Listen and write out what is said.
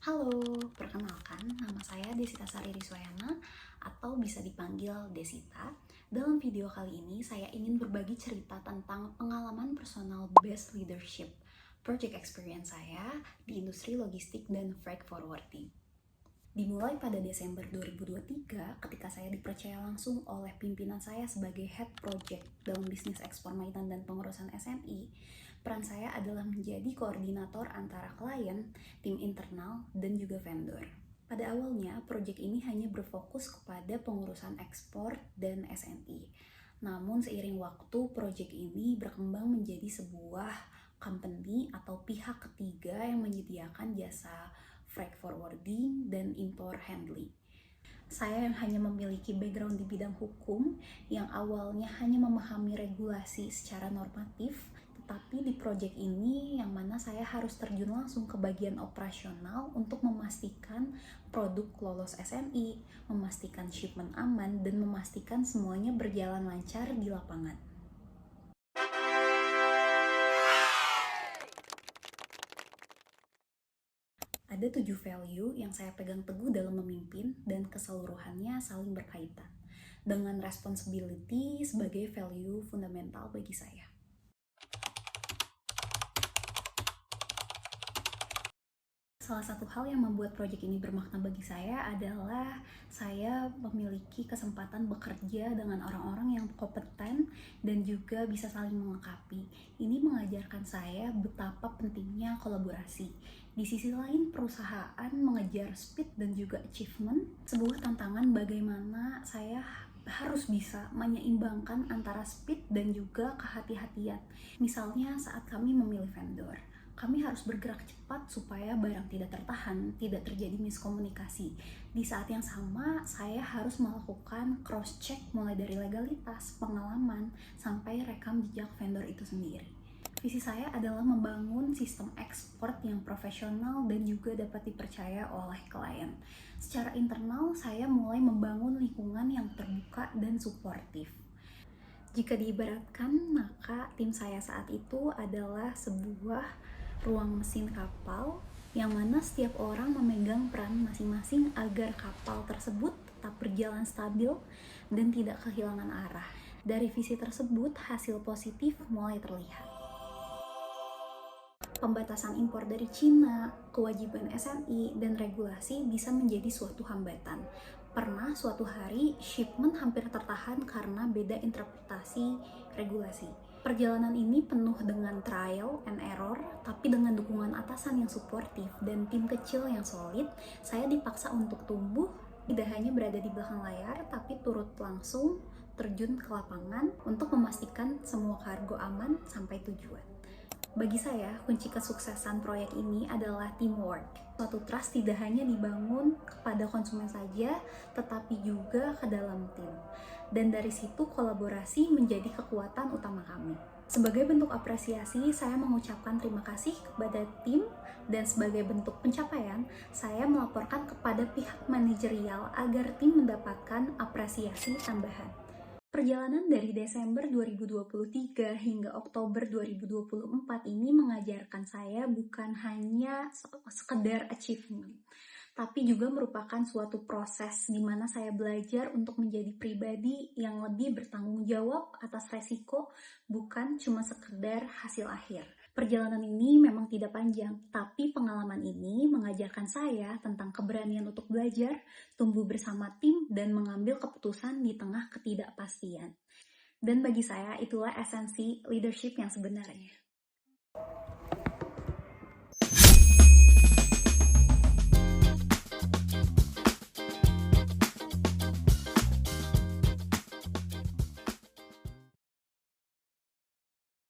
Halo, perkenalkan nama saya Desita Sari Riswayana atau bisa dipanggil Desita. Dalam video kali ini saya ingin berbagi cerita tentang pengalaman personal best leadership project experience saya di industri logistik dan freight forwarding. Dimulai pada Desember 2023 ketika saya dipercaya langsung oleh pimpinan saya sebagai head project dalam bisnis ekspor mainan dan pengurusan SMI. Peran saya adalah menjadi koordinator antara klien, tim internal, dan juga vendor. Pada awalnya, proyek ini hanya berfokus kepada pengurusan ekspor dan SNI. Namun seiring waktu, proyek ini berkembang menjadi sebuah company atau pihak ketiga yang menyediakan jasa freight forwarding dan import handling. Saya yang hanya memiliki background di bidang hukum, yang awalnya hanya memahami regulasi secara normatif, tetapi di proyek ini yang mana saya harus terjun langsung ke bagian operasional untuk memastikan produk lolos SMI, memastikan shipment aman, dan memastikan semuanya berjalan lancar di lapangan. Ada 7 value yang saya pegang teguh dalam memimpin dan keseluruhannya saling berkaitan dengan responsibility sebagai value fundamental bagi saya. Salah satu hal yang membuat proyek ini bermakna bagi saya adalah saya memiliki kesempatan bekerja dengan orang-orang yang kompeten dan juga bisa saling melengkapi. Ini mengajarkan saya betapa pentingnya kolaborasi. Di sisi lain, perusahaan mengejar speed dan juga achievement, sebuah tantangan bagaimana saya harus bisa menyeimbangkan antara speed dan juga kehati-hatian. Misalnya saat kami memilih vendor, kami harus bergerak cepat supaya barang tidak tertahan, tidak terjadi miskomunikasi. Di saat yang sama, saya harus melakukan cross-check mulai dari legalitas, pengalaman, sampai rekam jejak vendor itu sendiri. Visi saya adalah membangun sistem ekspor yang profesional dan juga dapat dipercaya oleh klien. Secara internal, saya mulai membangun lingkungan yang terbuka dan suportif. Jika diibaratkan, maka tim saya saat itu adalah sebuah ruang mesin kapal yang mana setiap orang memegang peran masing-masing agar kapal tersebut tetap berjalan stabil dan tidak kehilangan arah. Dari visi tersebut, hasil positif mulai terlihat. Pembatasan impor dari Cina, kewajiban SNI, dan regulasi bisa menjadi suatu hambatan. Pernah suatu hari shipment hampir tertahan karena beda interpretasi regulasi. Perjalanan ini penuh dengan trial and error, tapi dengan dukungan atasan yang suportif dan tim kecil yang solid, saya dipaksa untuk tumbuh, tidak hanya berada di belakang layar, tapi turut langsung terjun ke lapangan untuk memastikan semua kargo aman sampai tujuan. Bagi saya, kunci kesuksesan proyek ini adalah teamwork. Suatu trust tidak hanya dibangun kepada konsumen saja, tetapi juga ke dalam tim. Dan dari situ kolaborasi menjadi kekuatan utama kami. Sebagai bentuk apresiasi, saya mengucapkan terima kasih kepada tim, dan sebagai bentuk pencapaian, saya melaporkan kepada pihak manajerial agar tim mendapatkan apresiasi tambahan. Perjalanan dari Desember 2023 hingga Oktober 2024 ini mengajarkan saya bukan hanya sekedar achievement, tapi juga merupakan suatu proses di mana saya belajar untuk menjadi pribadi yang lebih bertanggung jawab atas resiko, bukan cuma sekedar hasil akhir. Perjalanan ini memang tidak panjang, tapi pengalaman ini mengajarkan saya tentang keberanian untuk belajar, tumbuh bersama tim, dan mengambil keputusan di tengah ketidakpastian. Dan bagi saya, itulah esensi leadership yang sebenarnya.